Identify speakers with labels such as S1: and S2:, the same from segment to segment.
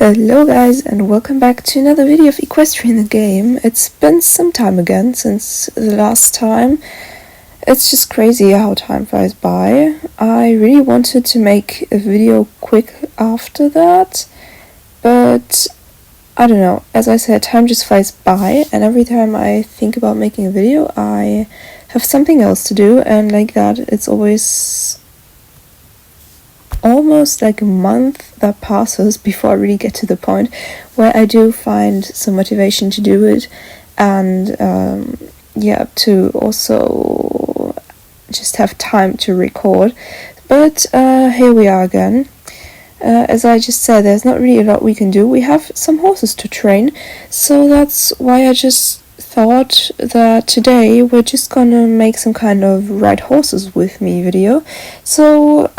S1: Hello guys, and welcome back to another video of Equestrian The Game. It's been some time again since the last time. It's just crazy how time flies by. I really wanted to make a video quick after that, but I don't know, as I said, time just flies by, and every time I think about making a video I have something else to do, and like that it's always almost like a month that passes before I really get to the point where I do find some motivation to do it, and to also just have time to record. But here we are again. As I just said, there's not really a lot we can do. We have some horses to train, so that's why I just thought that today we're just gonna make some kind of ride horses with me video. So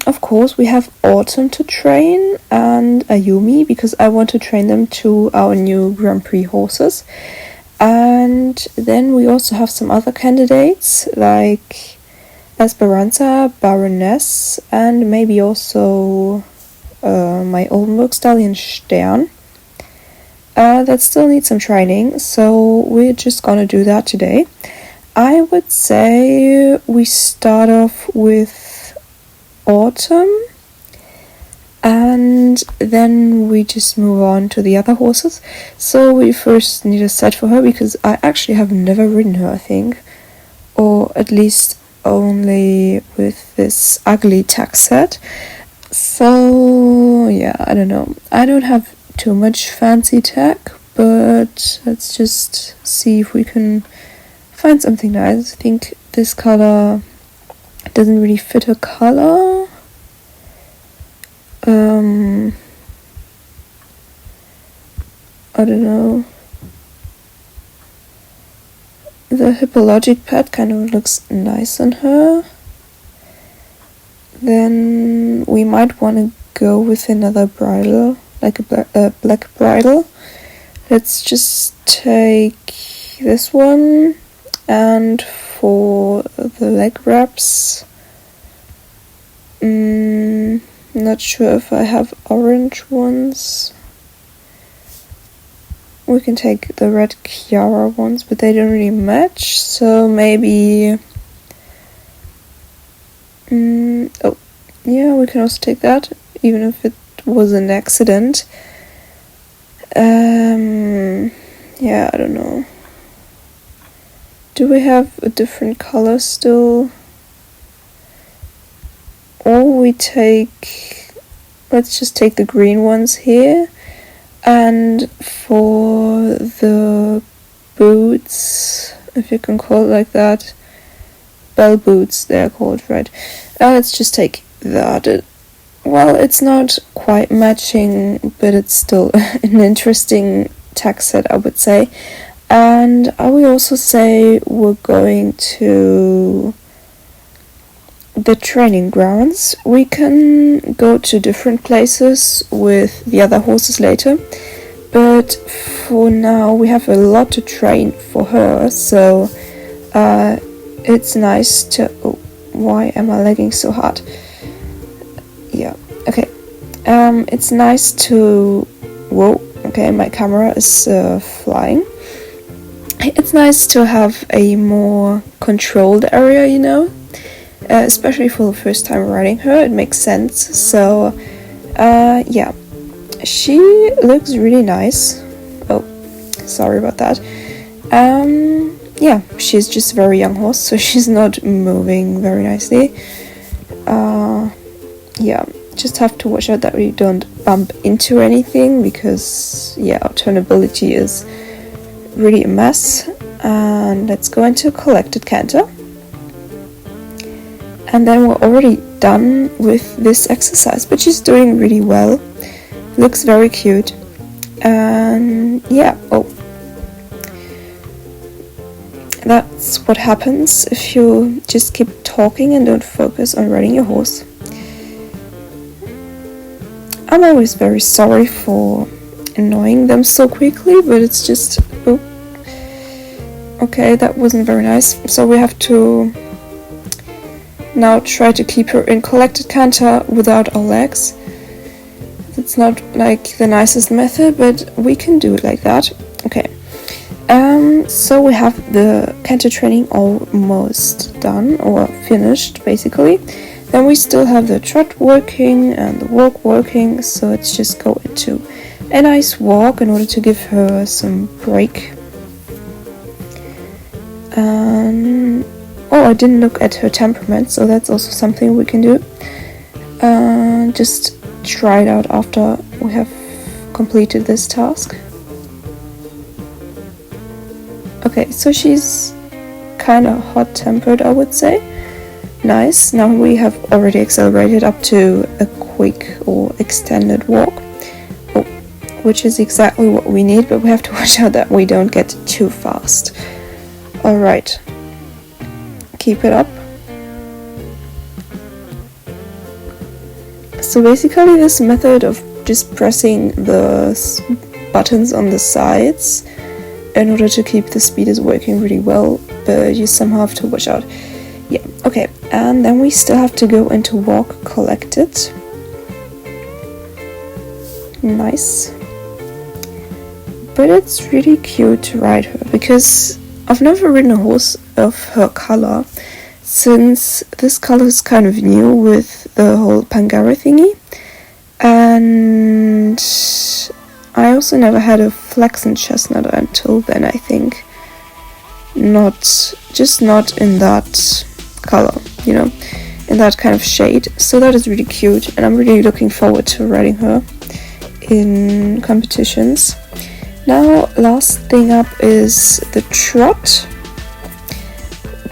S1: of course we have Autumn to train and Ayumi, because I want to train them to our new Grand Prix horses. And then we also have some other candidates like Esperanza, Baroness, and maybe also my Oldenburg stallion Stern. That still needs some training, so we're just gonna do that today. I would say we start off with Autumn, and then we just move on to the other horses. So we first need a set for her, because I actually have never ridden her, I think, or at least only with this ugly tack set. So yeah, I don't know, I don't have too much fancy tack, but let's just see if we can find something nice. I think this color doesn't really fit her color. I don't know. The hippologic pad kind of looks nice on her. Then we might want to go with another bridle, like a black bridle. Let's just take this one, and for the leg wraps, not sure if I have orange ones. We can take the red Chiara ones, but they don't really match, so maybe oh yeah, we can also take that, even if it was an accident. Yeah, I don't know. Do we have a different color still? Or let's just take the green ones here. And for the boots, if you can call it like that, bell boots they're called, right? Let's just take that. Well, it's not quite matching, but it's still an interesting tack set, I would say. And I will also say we're going to the training grounds. We can go to different places with the other horses later, but for now we have a lot to train for her, so it's nice to... Oh, why am I lagging so hard? Yeah, okay. It's nice to... Whoa, okay, my camera is flying. It's nice to have a more controlled area, you know? Especially for the first time riding her, it makes sense. So, yeah. She looks really nice. Oh, sorry about that. Yeah, she's just a very young horse, so she's not moving very nicely. Yeah, just have to watch out that we don't bump into anything, because yeah, our turnability is really a mess. And let's go into a collected canter, and then we're already done with this exercise. But she's doing really well, looks very cute. And yeah, oh, that's what happens if you just keep talking and don't focus on riding your horse. I'm always very sorry for annoying them so quickly, but it's just... Oh, okay, that wasn't very nice. So we have to now try to keep her in collected canter without our legs. The It's not like the nicest method, but we can do it like that. Okay. So we have the canter training almost done or finished basically. Then we still have the trot working and the walk working, so let's just go into a nice walk in order to give her some break. I didn't look at her temperament, so that's also something we can do. Just try it out after we have completed this task. Okay, so she's kind of hot-tempered, I would say. Nice. Now we have already accelerated up to a quick or extended walk, which is exactly what we need, but we have to watch out that we don't get too fast. Alright, keep it up. So basically this method of just pressing the buttons on the sides in order to keep the speed is working really well, but you somehow have to watch out. Yeah, okay, and then we still have to go into walk collected. Nice. But it's really cute to ride her, because I've never ridden a horse of her color, since this color is kind of new with the whole Pangara thingy, and I also never had a flaxen chestnut until then, I think. Just not in that color, you know, in that kind of shade. So that is really cute, and I'm really looking forward to riding her in competitions. Now, last thing up is the trot,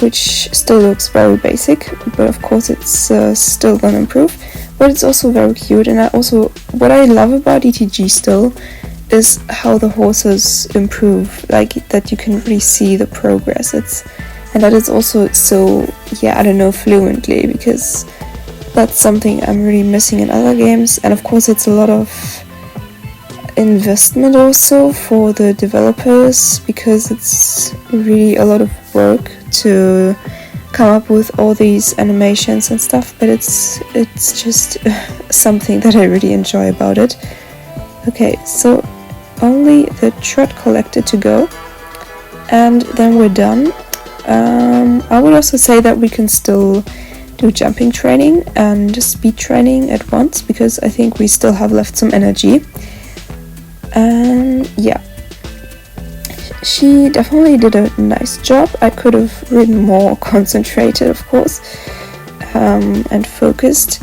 S1: which still looks very basic, but of course it's still gonna improve. But it's also very cute, and what I love about ETG still is how the horses improve, like that you can really see the progress. And that is also so, yeah, I don't know, fluently, because that's something I'm really missing in other games. And of course it's a lot of investment also for the developers, because it's really a lot of work to come up with all these animations and stuff, but it's just something that I really enjoy about it. Okay, so only the trot collected to go, and then we're done. I would also say that we can still do jumping training and speed training at once, because I think we still have left some energy. And yeah, she definitely did a nice job. I could have ridden more concentrated, of course, and focused,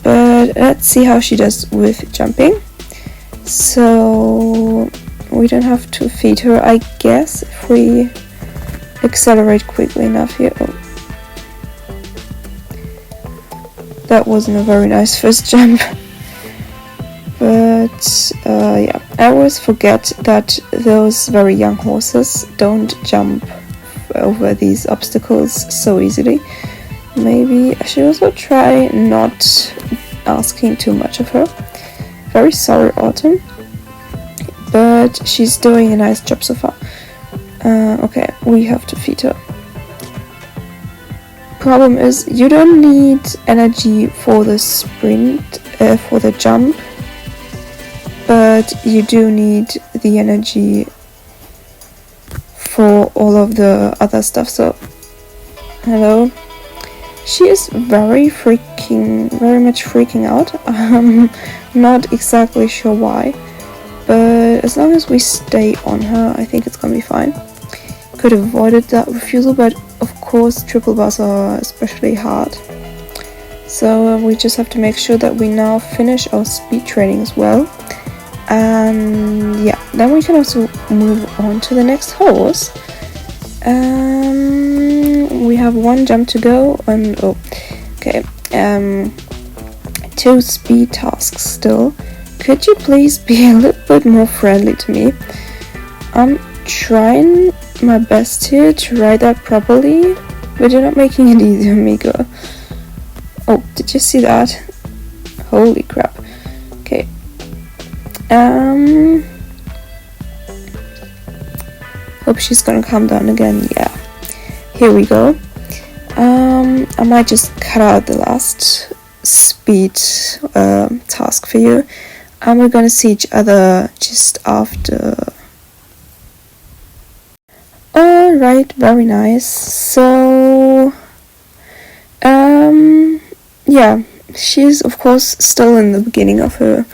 S1: but let's see how she does with jumping. So we don't have to feed her, I guess, if we accelerate quickly enough here. Oh. That wasn't a very nice first jump. But yeah, I always forget that those very young horses don't jump over these obstacles so easily. Maybe I should also try not asking too much of her. Very sorry, Autumn, but she's doing a nice job so far. Okay, we have to feed her. Problem is, you don't need energy for the sprint, for the jump, but you do need the energy for all of the other stuff. So, hello. She is very much freaking out. Not exactly sure why, but as long as we stay on her, I think it's gonna be fine. Could have avoided that refusal, but of course triple bars are especially hard. So we just have to make sure that we now finish our speed training as well. And yeah, then we can also move on to the next horse. We have one jump to go, and okay, 2 speed tasks still. Could you please be a little bit more friendly to me? I'm trying my best here to ride that properly, but you're not making it easy on me, girl. Oh, did you see that? Holy crap. Okay. Hope she's gonna calm down again. Yeah. Here we go. I might just cut out the last speed task for you. and we're gonna see each other just after. Alright, very nice. So, yeah, she's of course still in the beginning of her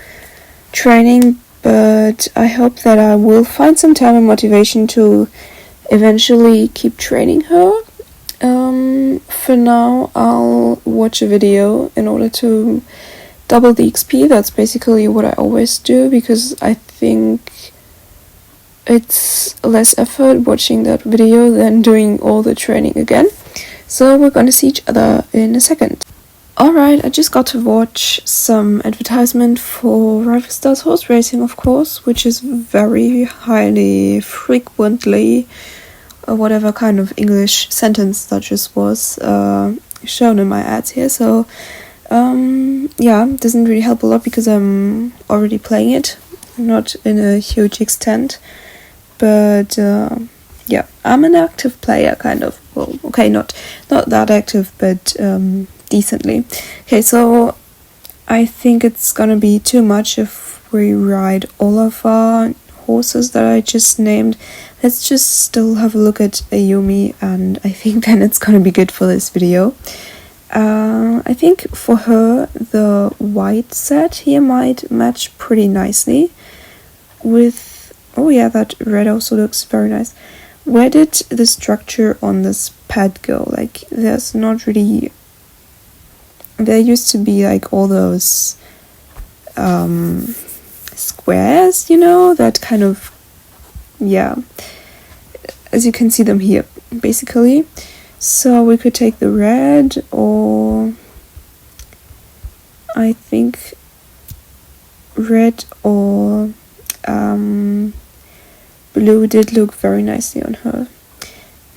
S1: training, but I hope that I will find some time and motivation to eventually keep training her. For now, I'll watch a video in order to double the XP. That's basically what I always do, because I think it's less effort watching that video than doing all the training again. So we're gonna see each other in a second. Alright, I just got to watch some advertisement for Rival Stars horse racing, of course, which is very highly frequently, whatever kind of English sentence that just was shown in my ads here. So yeah, it doesn't really help a lot because I'm already playing it, not in a huge extent, but yeah, I'm an active player, kind of. Well, okay, not that active, but decently. Okay, so I think it's gonna be too much if we ride all of our horses that I just named. Let's just still have a look at Ayumi, and I think then it's gonna be good for this video. I think for her the white set here might match pretty nicely with, oh yeah, that red also looks very nice. Where did the structure on this pad go? Like, there's not really, there used to be like all those squares, you know, that kind of, yeah, as you can see them here basically. So we could take the red, or I think red or blue did look very nicely on her.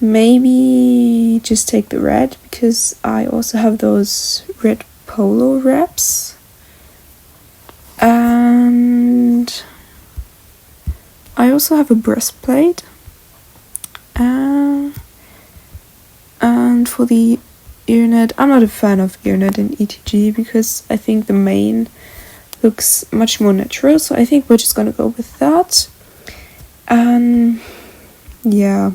S1: Maybe just take the red, because I also have those red polo wraps. And I also have a breastplate. And for the earnet, I'm not a fan of earnet in ETG because I think the mane looks much more natural, so I think we're just gonna go with that. Yeah,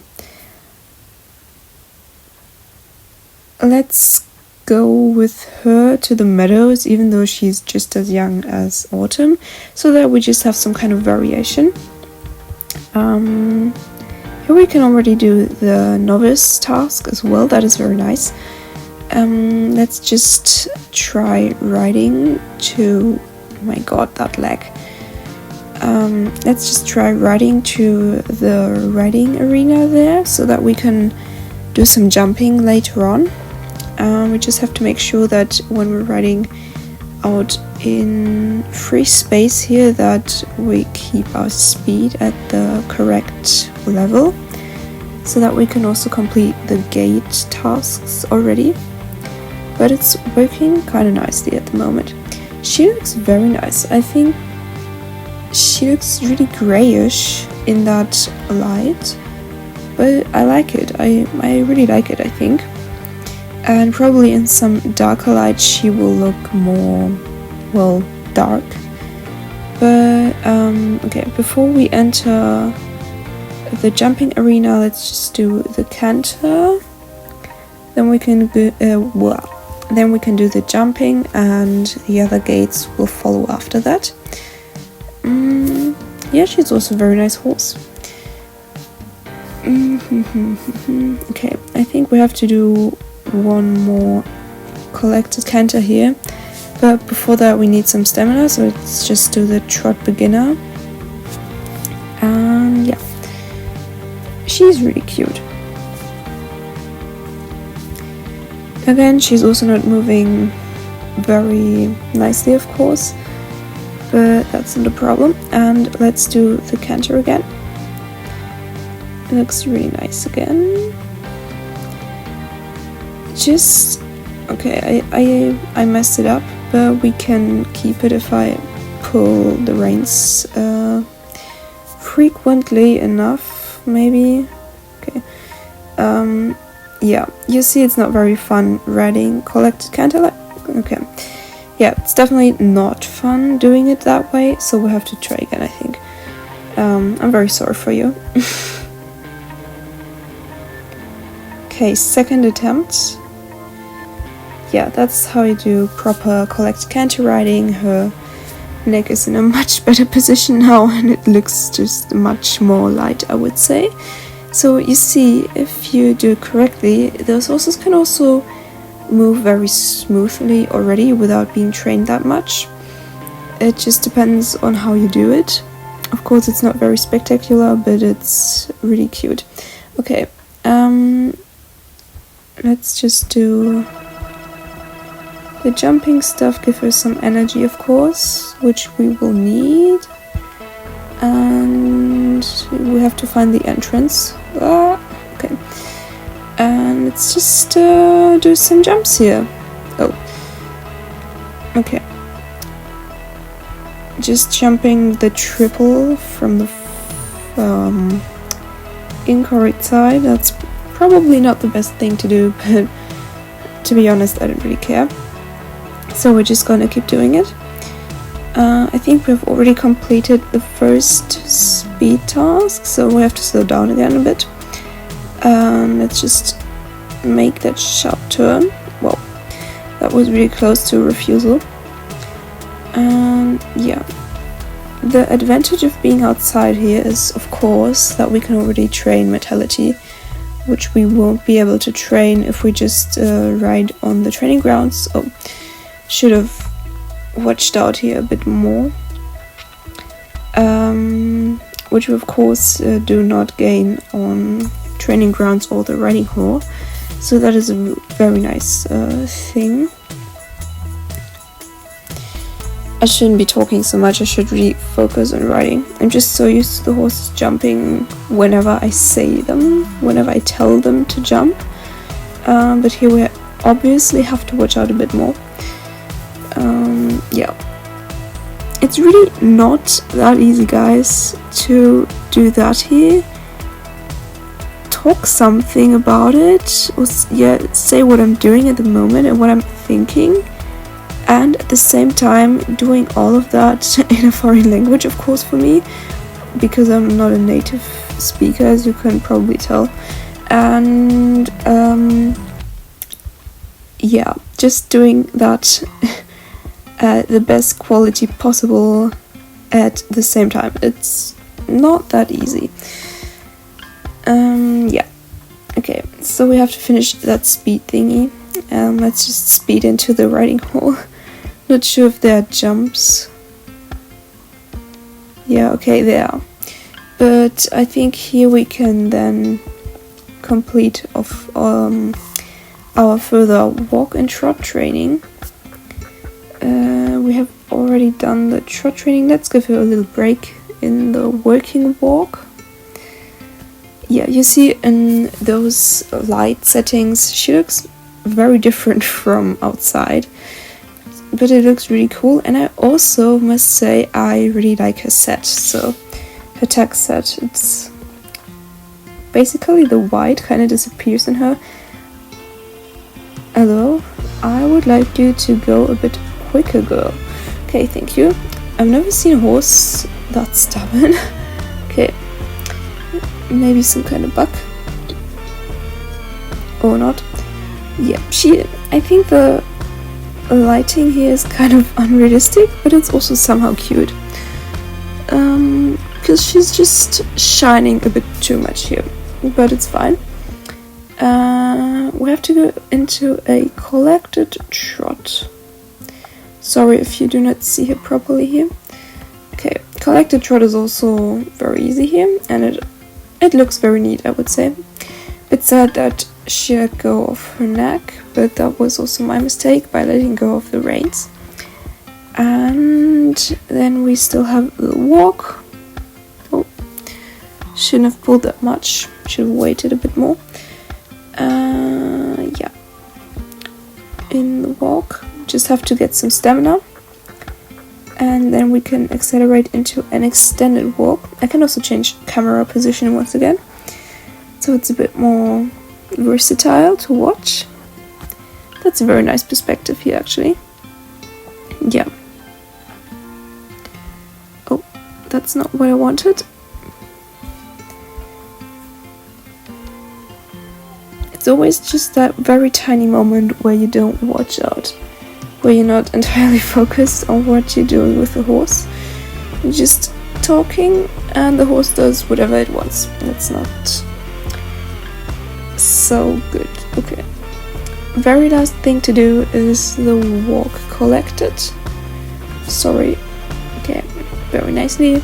S1: let's go with her to the meadows, even though she's just as young as Autumn, so that we just have some kind of variation. Here we can already do the novice task as well, that is very nice. Let's just try riding to, oh my god, that leg. Let's just try riding to the riding arena there, so that we can do some jumping later on. We just have to make sure that when we're riding out in free space here, that we keep our speed at the correct level, so that we can also complete the gate tasks already. But it's working kind of nicely at the moment. She looks very nice. I think she looks really grayish in that light, but I like it. I really like it, I think. And probably in some darker light she will look more, well, dark. But okay, before we enter the jumping arena, let's just do the canter. Then we can do the jumping, and the other gates will follow after that. Yeah, she's also a very nice horse. Okay, I think we have to do one more collected canter here, but before that we need some stamina, so let's just do the trot beginner. And yeah, she's really cute. Again, she's also not moving very nicely, of course, but that's not a problem. And let's do the canter again. It looks really nice again. Just okay, I messed it up, but we can keep it if I pull the reins frequently enough, maybe. Okay. Yeah, you see it's not very fun riding collected canter. Okay, yeah, it's definitely not fun doing it that way, so we'll have to try again, I think. I'm very sorry for you. Okay, second attempt. Yeah, that's how you do proper collect canter riding. Her neck is in a much better position now, and it looks just much more light, I would say. So you see, if you do it correctly, those horses can also move very smoothly already without being trained that much. It just depends on how you do it. Of course, it's not very spectacular, but it's really cute. Okay, let's just do the jumping stuff, give her some energy, of course, which we will need. And we have to find the entrance. Okay. And let's just do some jumps here. Oh. Okay. Just jumping the triple from the incorrect side. That's probably not the best thing to do, but to be honest, I don't really care. So we're just gonna keep doing it. I think we've already completed the first speed task, so we have to slow down again a bit. Let's just make that sharp turn. Well, that was really close to a refusal. Yeah, the advantage of being outside here is, of course, that we can already train mentality, which we won't be able to train if we just ride on the training grounds. Oh, should have watched out here a bit more. Which we of course do not gain on training grounds or the riding hall. So that is a very nice thing. I shouldn't be talking so much, I should really focus on riding. I'm just so used to the horses jumping whenever I say them, whenever I tell them to jump. But here we obviously have to watch out a bit more. Yeah. It's really not that easy, guys, to do that here. Talk something about it, or say what I'm doing at the moment and what I'm thinking. And at the same time doing all of that in a foreign language, of course, for me, because I'm not a native speaker, as you can probably tell. And yeah, just doing that at the best quality possible at the same time. It's not that easy. Yeah. Okay, so we have to finish that speed thingy. Let's just speed into the riding hall. Not sure if there are jumps. Yeah, okay, there are. But I think here we can then complete of our further walk and trot training. We have already done the trot training. Let's give her a little break in the working walk. Yeah, you see in those light settings, she looks very different from outside. But it looks really cool, and I also must say I really like her set. So her tack set, it's basically the white kind of disappears in her. Hello, I would like you to go a bit quicker, girl. Okay, thank you. I've never seen a horse that stubborn. Okay, maybe some kind of bug or not. Yeah, I think the lighting here is kind of unrealistic, but it's also somehow cute. Because she's just shining a bit too much here, but it's fine. We have to go into a collected trot. Sorry if you do not see her properly here. Okay, collected trot is also very easy here, and it looks very neat, I would say. It's sad that she let go of her neck, but that was also my mistake by letting go of the reins. And then we still have the walk. Oh, shouldn't have pulled that much, should have waited a bit more. Yeah, in the walk, just have to get some stamina, and then we can accelerate into an extended walk. I can also change camera position once again, so it's a bit more versatile to watch. That's a very nice perspective here, actually. yeah. Oh, that's not what I wanted. It's always just that very tiny moment where you don't watch out, where you're not entirely focused on what you're doing with the horse. You're just talking and the horse does whatever it wants. That's not so good. Okay. Very last thing to do is the walk collected. Sorry. Okay, very nicely.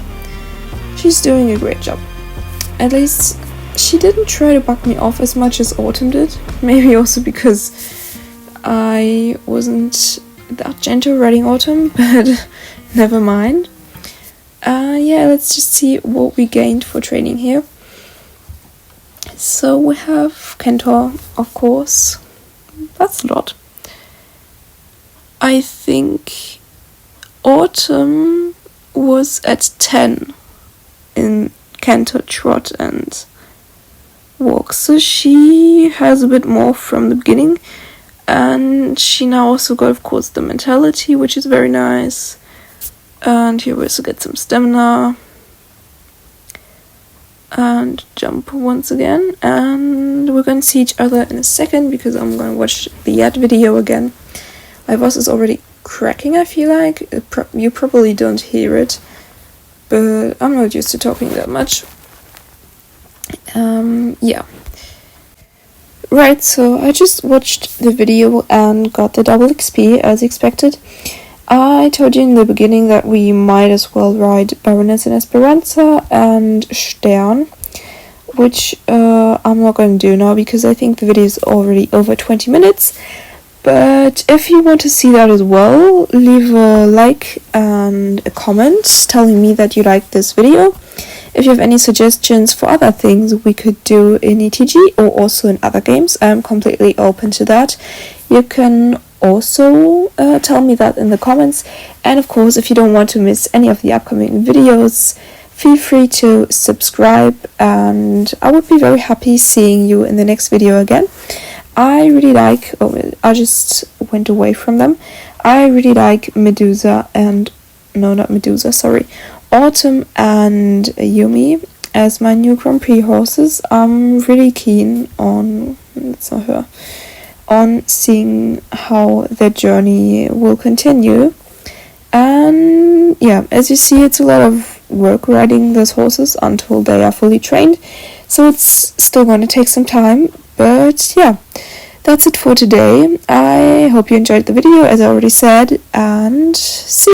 S1: She's doing a great job. At least she didn't try to bug me off as much as Autumn did. Maybe also because I wasn't that gentle riding Autumn, but never mind. Yeah, let's just see what we gained for training here. So we have Kentor, of course. That's a lot. I think Autumn was at 10 in canter, trot and walk, so she has a bit more from the beginning, and she now also got, of course, the mentality, which is very nice. And here we also get some stamina and jump once again, and we're going to see each other in a second because I'm going to watch the ad video again. My voice is already cracking, I feel like. You probably don't hear it, but I'm not used to talking that much. Yeah. Right, so I just watched the video and got the double XP as expected. I told you in the beginning that we might as well ride Baroness and Esperanza and Stern, which I'm not going to do now because I think the video is already over 20 minutes. But if you want to see that as well, leave a like and a comment telling me that you liked this video. If you have any suggestions for other things we could do in ETG or also in other games, I'm completely open to that. You can also tell me that in the comments, and of course, if you don't want to miss any of the upcoming videos, feel free to subscribe, and I would be very happy seeing you in the next video again. I really like, I just went away from them. I really like Medusa and, no, not Medusa, sorry, Autumn and Ayumi as my new Grand Prix horses. I'm really keen on, that's not her, on seeing how their journey will continue. And yeah, as you see, it's a lot of work riding those horses until they are fully trained, so it's still going to take some time. But yeah, that's it for today. I hope you enjoyed the video, as I already said, and see you.